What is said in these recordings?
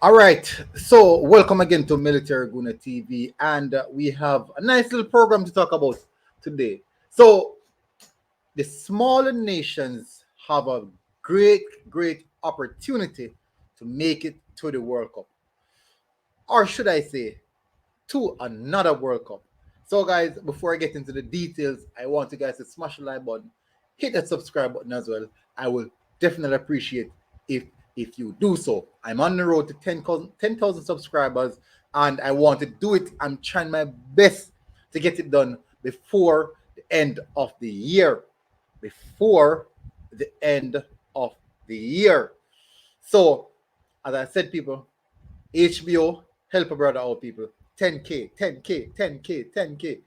All right, so welcome again to Military Guna TV, and we have a nice little program to talk about today. So, the smaller nations have a great opportunity to make it to the World Cup, or should I say, to another World Cup. So, guys, before I get into the details, I want you guys to smash the like button, hit that subscribe button as well. I will definitely appreciate if if you do so. I'm on the road to 10,000 subscribers, and I want to do it. I'm trying my best to get it done before the end of the year. Before the end of the year. So, as I said, people, HBO, help a brother out, people. 10K, 10K, 10K, 10K.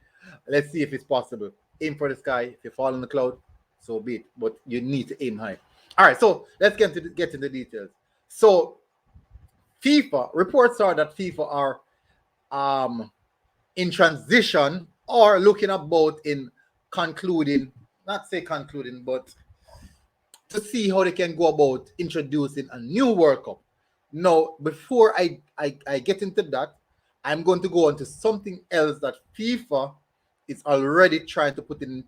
Let's see if it's possible. Aim for the sky. If you fall in the cloud, so be it. But you need to aim high. All right, so let's get into the details. So, FIFA reports are that FIFA are in transition or looking about in concluding, not say concluding, but to see how they can go about introducing a new World Cup. Now, before I get into that, I'm going to go on to something else that FIFA is already trying to put in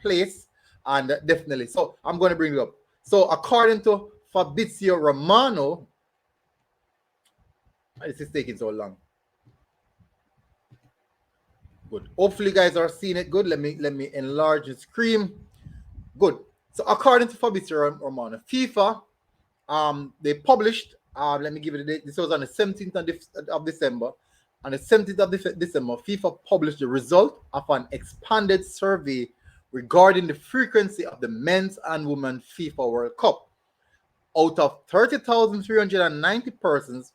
place, and definitely. So I'm going to bring it up. So according to Fabrizio Romano, this is taking so long. Good. Hopefully, you guys are seeing it good. Let me enlarge the screen. Good. So according to Fabrizio Romano, FIFA they published, let me give it a date. This was on the 17th of December. On the 17th of December, FIFA published the result of an expanded survey regarding the frequency of the men's and women's FIFA World Cup. Out of 30,390 persons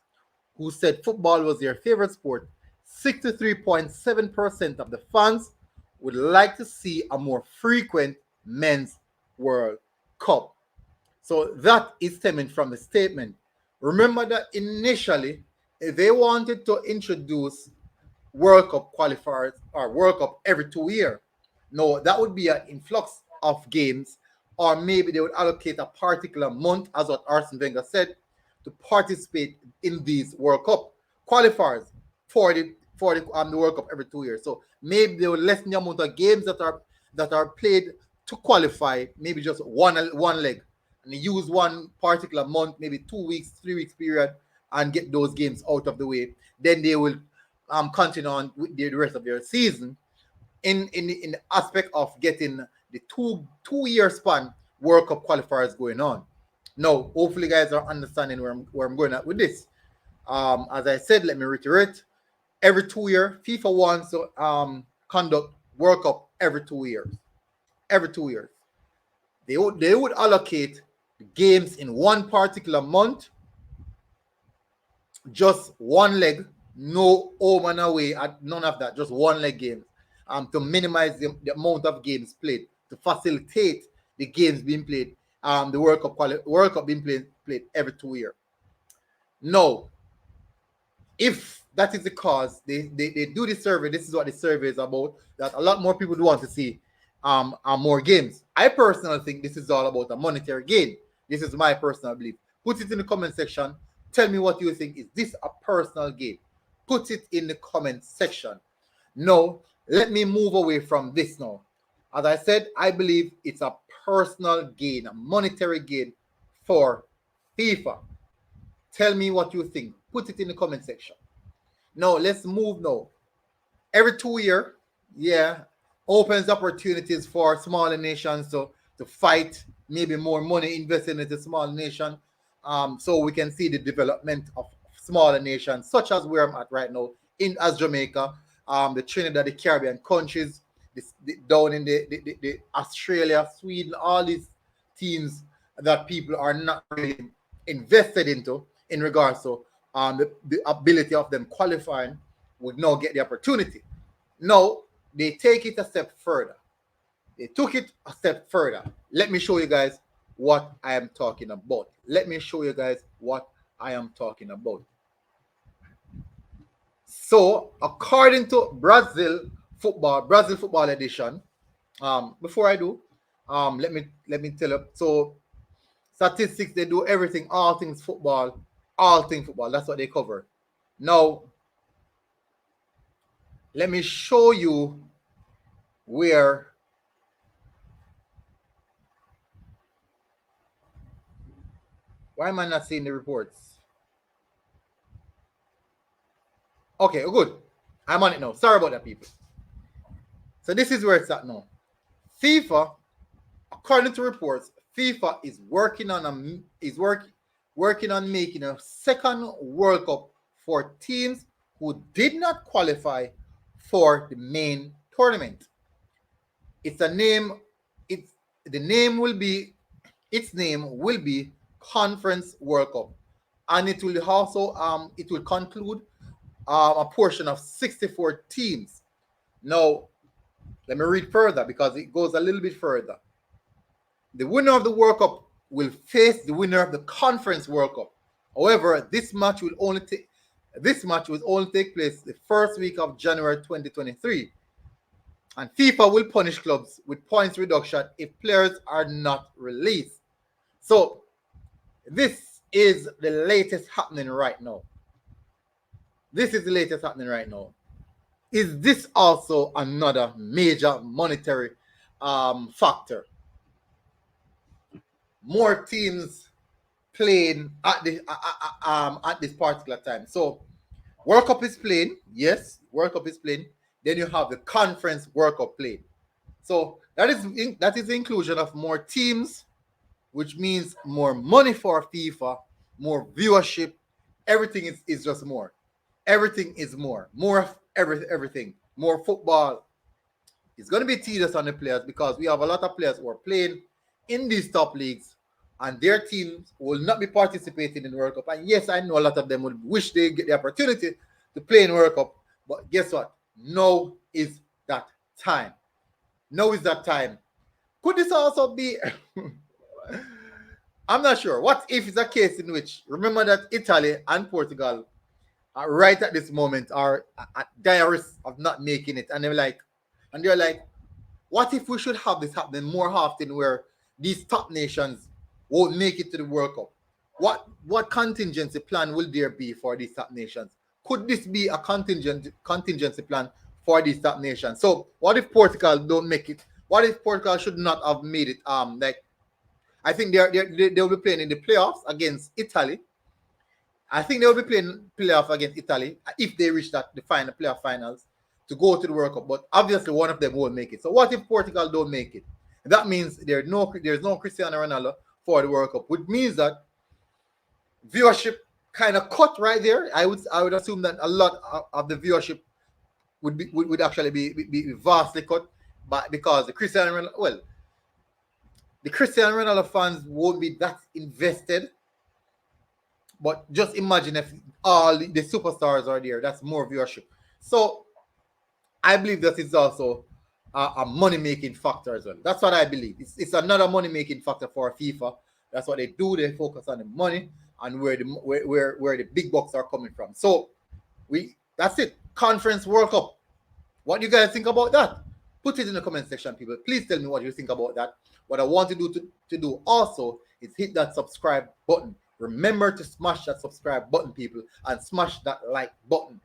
who said football was their favorite sport, 63.7% of the fans would like to see a more frequent men's World Cup. So that is stemming from the statement. Remember that initially they wanted to introduce World Cup qualifiers or World Cup every 2 years. No, that would be an influx of games, or maybe they would allocate a particular month, as what Arsene Wenger said, to participate in these World Cup qualifiers for the World Cup every 2 years. So maybe they will lessen the amount of games that are played to qualify, maybe just one leg, and use one particular month, maybe 2 weeks, 3 weeks period, and get those games out of the way. Then they will continue on with the rest of their season in the aspect of getting the two year span World Cup qualifiers going on. Now, hopefully, you guys are understanding where I'm going at with this. As I said, let me reiterate: every 2 year, FIFA wants to conduct World Cup every 2 years. Every 2 years, they would allocate games in one particular month, just one leg, no home and away, none of that, just one leg games, to minimize the amount of games played, to facilitate the games being played, the World Cup being played every 2 years. No, if that is the cause, they do the survey. This is what the survey is about. That a lot more people do want to see more games. I personally think this is all about a monetary gain. This is my personal belief. Put it in the comment section. Tell me what you think. Is this a personal gain? Put it in the comment section. No, let me move away from this now. As I said, I believe it's a personal gain, a monetary gain for FIFA. Tell me what you think. Put it in the comment section. Now, let's move now. Every 2 year, yeah, opens opportunities for smaller nations to fight, maybe more money invested into small nation. So we can see the development of smaller nations, such as where I'm at right now, in as Jamaica, the Trinidad, the Caribbean countries, down in the Australia, Sweden, all these teams that people are not really invested into in regards to the ability of them qualifying would now get the opportunity. Now they take it a step further. They took it a step further. Let me show you guys what I am talking about. Let me show you guys what I am talking about. So, according to Brazil Football Edition, before I do, let me tell you. So, statistics, they do everything, all things football. all things football. That's what they cover. Now, let me show you where why am I not seeing the reports? Okay, good. I'm on it now. Sorry about that, people. So this is where it's at now. FIFA, according to reports, FIFA is working on working on making a second World Cup for teams who did not qualify for the main tournament. It's a name. It's the name will be. Its name will be Conference World Cup, and it will also it will conclude a portion of 64 teams. Now, let me read further because it goes a little bit further. The winner of the World Cup will face the winner of the Conference World Cup. However, this match will only take place the first week of January 2023. And FIFA will punish clubs with points reduction if players are not released. So, this is the latest happening right now. This is the latest happening right now. Is this also another major monetary factor? More teams playing at this particular time. So, World Cup is playing. Yes, World Cup is playing. Then you have the Conference World Cup played. So that is the inclusion of more teams, which means more money for FIFA, more viewership. Everything is just more. Everything is more. More of everything. More football. It's going to be tedious on the players because we have a lot of players who are playing in these top leagues and their teams will not be participating in the World Cup. And yes, I know a lot of them would wish they get the opportunity to play in World Cup. But guess what? Now is that time. Now is that time. Could this also be... I'm not sure. What if it's a case in which, remember that Italy and Portugal are right at this moment are at dire risk of not making it. And they're like, what if we should have this happening more often where these top nations won't make it to the World Cup? What contingency plan will there be for these top nations? Could this be a contingency plan for these top nations? So what if Portugal don't make it? What if Portugal should not have made it? I think they'll be playing in the playoffs against Italy. I think they'll be playing playoff against Italy if they reach the final playoff finals to go to the World Cup. But obviously one of them won't make it. So what if Portugal don't make it? That means there's no Cristiano Ronaldo for the World Cup, which means that viewership kind of cut right there. I would assume that a lot of the viewership would actually be vastly cut, but because the Cristiano Ronaldo fans won't be that invested. But just imagine if all the superstars are there. That's more viewership. So I believe that it's also a money-making factor as well. That's what I believe. It's another money-making factor for FIFA. That's what they do. They focus on the money and where the big bucks are coming from. So that's it. Conference World Cup. What do you guys think about that? Put it in the comment section, people. Please tell me what you think about that. What I want to do also is hit that subscribe button. Remember to smash that subscribe button, people, and smash that like button.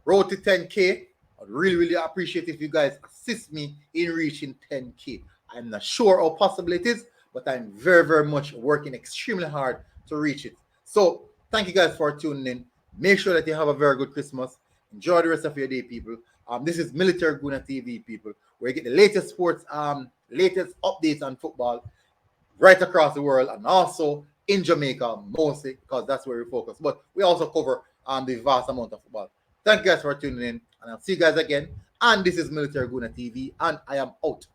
Road to 10K. I'd really appreciate if you guys assist me in reaching 10K. I'm not sure how possible it is, but I'm very much working extremely hard to reach it. So thank you guys for tuning in. Make sure that you have a very good Christmas. Enjoy the rest of your day, people. This is Military Guna TV, people, where you get the latest sports, latest updates on football right across the world, and also in Jamaica mostly, because that's where we focus. But we also cover the vast amount of football. Thank you guys for tuning in, and I'll see you guys again. And this is Military Guna TV, and I am out.